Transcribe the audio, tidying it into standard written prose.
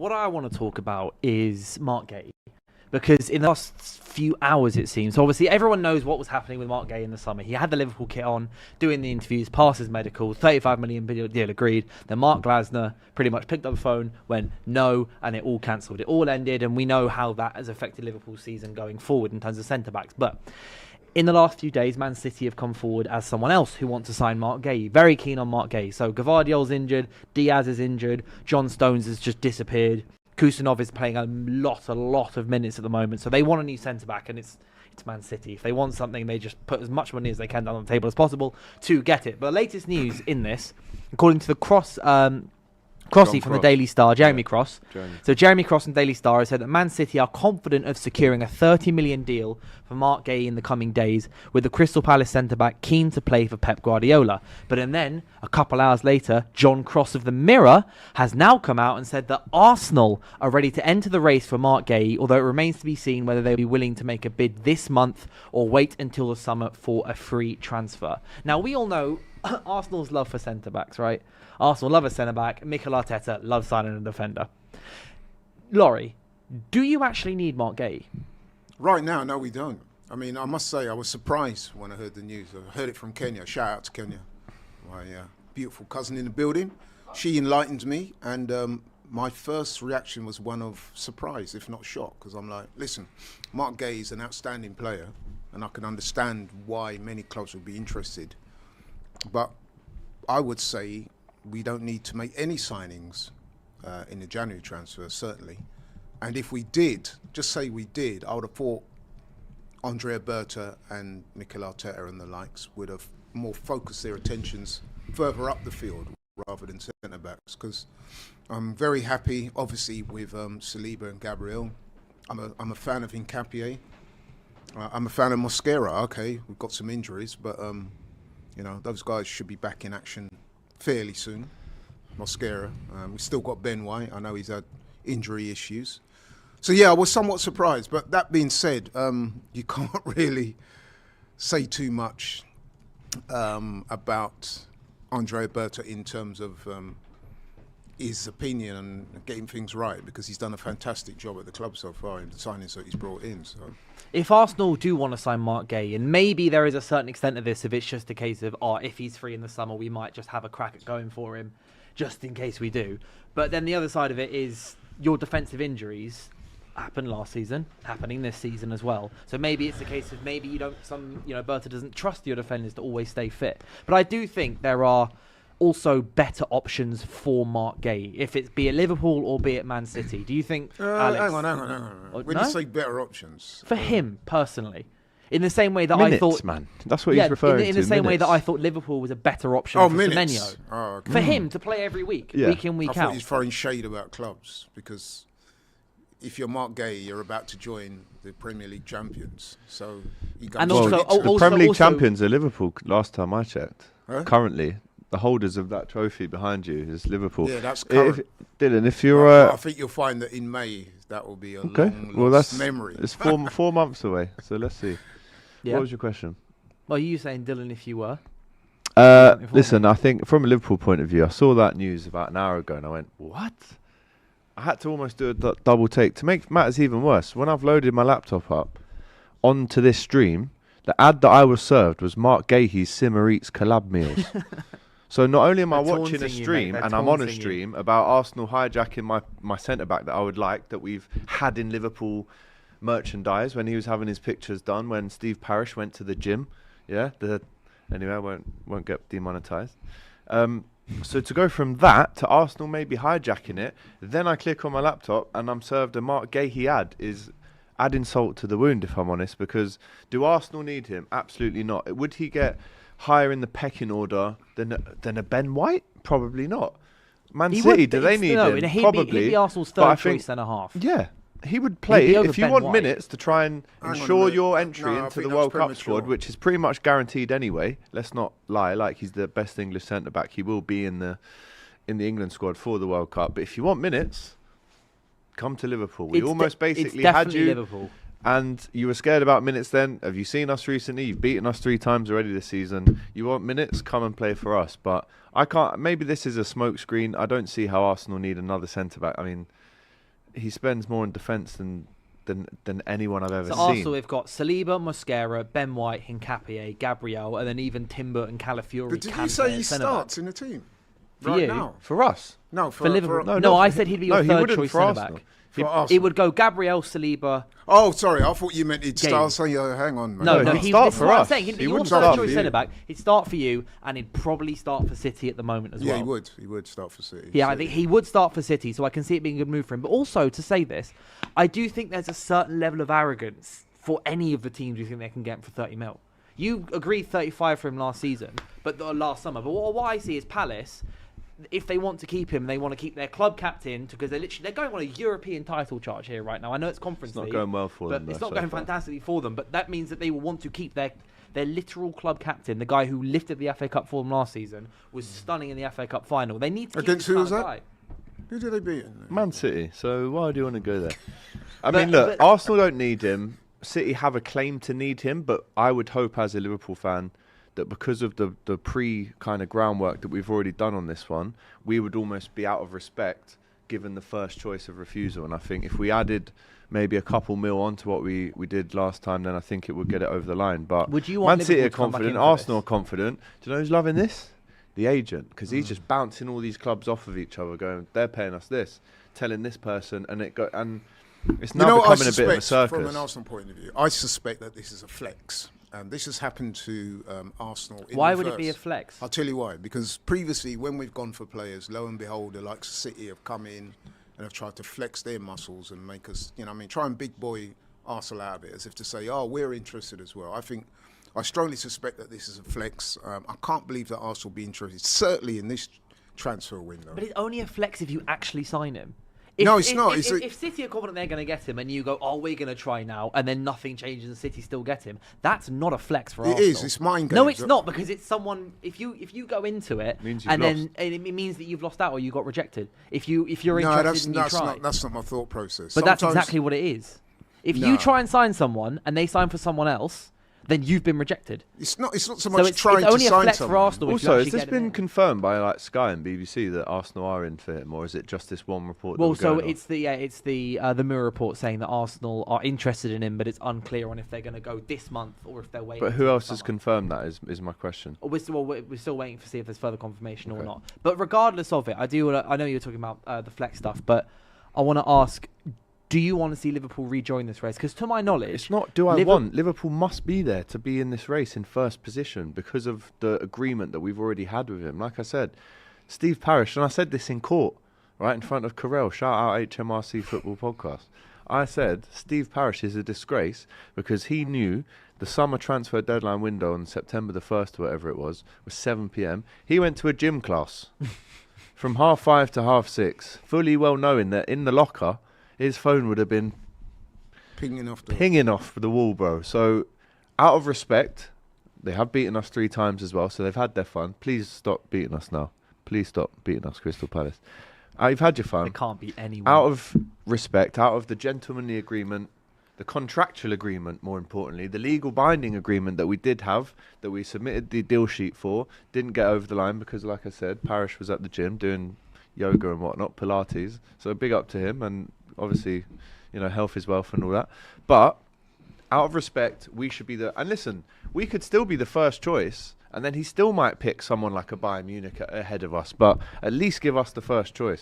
what I want to talk about is Mark Guéhi. Because in the last few hours, it seems, so obviously everyone knows what was happening with Mark Guéhi in the summer. He had the Liverpool kit on, doing the interviews, passed his medical, 35 million deal agreed. Then Mark Glasner pretty much picked up the phone, went no, and it all cancelled. It all ended, and we know how that has affected Liverpool's season going forward in terms of centre-backs. But in the last few days, Man City have come forward as someone else who wants to sign Mark Guéhi. Very keen on Mark Guéhi. So Gvardiol's injured, Diaz is injured, John Stones has just disappeared. Kusanov is playing a lot of minutes at the moment, so they want a new centre-back, and it's Man City. If they want something, they just put as much money as they can down on the table as possible to get it. But the latest news in this, according to the Crossy from the Daily Star, Jeremy Cross. So Jeremy Cross from Daily Star has said that Man City are confident of securing a 30 million deal for Mark Guéhi in the coming days, with the Crystal Palace centre-back keen to play for Pep Guardiola. But then, a couple hours later, John Cross of the Mirror has now come out and said that Arsenal are ready to enter the race for Mark Guéhi, although it remains to be seen whether they'll be willing to make a bid this month or wait until the summer for a free transfer. Now, we all know Arsenal's love for centre-backs, right? Arsenal love a centre-back. Mikel Arteta loves signing a defender. Laurie, do you actually need Mark Guéhi? Right now, no, we don't. I mean, I must say, I was surprised when I heard the news. I heard it from Kenya. Shout out to Kenya. My beautiful cousin in the building. She enlightened me, and my first reaction was one of surprise, if not shock, because I'm like, listen, Mark Guéhi is an outstanding player, and I can understand why many clubs would be interested. But I would say we don't need to make any signings in the January transfer, certainly. And if we did, just say we did, I would have thought Andrea Berta and Mikel Arteta and the likes would have more focused their attentions further up the field rather than centre-backs. Because I'm very happy, obviously, with Saliba and Gabriel. I'm a fan of Hincapié. I'm a fan of Mosquera. Okay, we've got some injuries, but those guys should be back in action fairly soon. Mosquera. We've still got Ben White. I know he's had injury issues. So, yeah, I was somewhat surprised. But that being said, you can't really say too much about Andrea Berta in terms of his opinion and getting things right, because he's done a fantastic job at the club so far in the signings that he's brought in. So, if Arsenal do want to sign Mark Guéhi, and maybe there is a certain extent of this, if it's just a case of, if he's free in the summer, we might just have a crack at going for him, just in case we do. But then the other side of it is your defensive injuries happened last season, happening this season as well. So maybe it's a case of Berta doesn't trust your defenders to always stay fit. But I do think there are also better options for Mark Guéhi, if it's be it Liverpool or be it Man City. Do you think, Alex? Hang on. When you say better options, for him personally, in the same way that minutes, I thought, man, that's what he's referring to. In the same way that I thought Liverpool was a better option for minutes. Semenyo, Okay. for him to play every week, week in, week out. I thought he's throwing shade about clubs, because if you're Mark Guéhi, you're about to join the Premier League champions. So he goes the Premier League champions are Liverpool. Last time I checked, huh? Currently. The holders of that trophy behind you is Liverpool. Yeah, that's current. Dylan, if you're... I think you'll find that in May, that will be a long lost memory. It's 4 months away, so let's see. Yeah. What was your question? Well, you saying, Dylan, if you were? Listen, I think from a Liverpool point of view, I saw that news about an hour ago and I went, what? I had to almost do a double take. To make matters even worse, when I've loaded my laptop up onto this stream, the ad that I was served was Mark Guéhi's Simmer Eats collab meals. So not only am I watching a stream and I'm on a stream about Arsenal hijacking my centre-back that I would like, that we've had in Liverpool merchandise when he was having his pictures done, when Steve Parish went to the gym. Yeah, anyway, I won't get demonetised. So to go from that to Arsenal maybe hijacking it, then I click on my laptop and I'm served a Mark Guéhi ad, is adding salt to the wound, if I'm honest, because do Arsenal need him? Absolutely not. Would he get higher in the pecking order than a Ben White? Probably not. Man City, do they need him? Probably. He'd be Arsenal's third choice and a half. Yeah, he would play if you want White. minutes to try and ensure your entry into the World Cup squad, which is pretty much guaranteed anyway. Let's not lie, like he's the best English centre-back. He will be in the England squad for the World Cup. But if you want minutes, come to Liverpool. We almost basically had you. Liverpool. And you were scared about minutes then. Have you seen us recently? You've beaten us 3 times already this season. You want minutes? Come and play for us. But I can't. Maybe this is a smokescreen. I don't see how Arsenal need another centre-back. I mean, he spends more in defence than anyone I've ever So seen. Arsenal, they've got Saliba, Mosquera, Ben White, Hincapié, Gabriel, and then even Timber and Calafiori. But did you Kante say he and centre-back. starts in the team? For right you? now? For us? No, For Liverpool. No, I said he'd be your he third wouldn't choice for centre Arsenal. back. For It Arsenal. would go Gabriel, Saliba. Oh, sorry. I thought you meant he'd Guehi. start. So hang on, man. No, No, he'd he start this is for what I'm us. saying. He Your wouldn't third start choice for you. centre back. He'd start for you, and he'd probably start for City at the moment as Yeah, well. he would. He would start for City. Yeah, I think he would start for City, so I can see it being a good move for him. But also, to say this, I do think there's a certain level of arrogance for any of the teams you think they can get him for 30 mil. You agreed 35 for him last season, last summer. But what I see is Palace, if they want to keep him, they want to keep their club captain because they're going on a European title charge here right now. I know it's Conference It's not League, going well for but them. it's though, not so going far. fantastically for them. But that means that they will want to keep their literal club captain, the guy who lifted the FA Cup for them last season, was stunning in the FA Cup final. They need to keep Against this who was kind of that? guy. Who did they beat? Man City. So why do you want to go there? I But- mean, look, but- Arsenal don't need him. City have a claim to need him, but I would hope as a Liverpool fan that because of the pre kind of groundwork that we've already done on this one, we would almost be out of respect given the first choice of refusal. And I think if we added maybe a couple mil onto what we did last time, then I think it would get it over the line. But Would you want Man City Liverpool are to come back confident, in for Arsenal are this? confident. Do you know who's loving this? The agent, because he's just bouncing all these clubs off of each other, going, they're paying us this, telling this person, and it's now what I becoming a bit of a suspect from an circus. Arsenal point of view? I suspect that this is a flex. This has happened to Arsenal. In Why would it be a reverse. flex? I'll tell you why. Because previously, when we've gone for players, lo and behold, the likes of City have come in and have tried to flex their muscles and make us, try and big boy Arsenal out of it, as if to say, oh, we're interested as well. I strongly suspect that this is a flex. I can't believe that Arsenal will be interested, certainly in this transfer window. But it's only a flex if you actually sign him. No, it's not. If City are confident they're going to get him and you go, oh, we're going to try now, and then nothing changes and City still get him, that's not a flex for It Arsenal. is. It's mind games. No, it's not, because it's someone. If you go into it, Means you've and lost. then and it means that you've lost out or you got rejected. If you're No, interested and you try, that's not my thought process. but that's Sometimes- exactly what it is. If No. you try and sign someone and they sign for someone else, then you've been rejected. It's not so So much it's trying only to a sign flex for someone. Arsenal. if you Also, actually has this get him been in. confirmed by like Sky and BBC that Arsenal are in for him, or is it just this one report? Well, that so we're going it's the Mirror report saying that Arsenal are interested in him, but it's unclear on if they're going to go this month or if they're waiting. on? But who until else the has summer. confirmed that? Is my question. We're still waiting to see if there's further confirmation or Okay. not. But regardless of it, I know you were talking about the flex stuff, but I want to ask: do you want to see Liverpool rejoin this race? Because to my knowledge, It's not. Do I want Liverpool must be there to be in this race in first position because of the agreement that we've already had with him. Like I said, Steve Parish, and I said this in court, right in front of Carell. Shout out HMRC Football Podcast. I said Steve Parish is a disgrace because he knew the summer transfer deadline window on September the 1st, or whatever it was 7 p.m. He went to a gym class from 5:30 to 6:30, fully well knowing that in the locker his phone would have been Pinging off the wall, bro. So, out of respect, they have beaten us 3 times as well, so they've had their fun. Please stop beating us now. Please stop beating us, Crystal Palace. You've had your they fun. can't beat anyone. Out of respect, out of the gentlemanly agreement, the contractual agreement, more importantly, the legal binding agreement that we did have, that we submitted the deal sheet for, didn't get over the line because, like I said, Parish was at the gym doing yoga and whatnot, Pilates. So big up to him, and obviously, health is wealth and all that. But out of respect, we should be and listen, we could still be the first choice, and then he still might pick someone like a Bayern Munich ahead of us, but at least give us the first choice.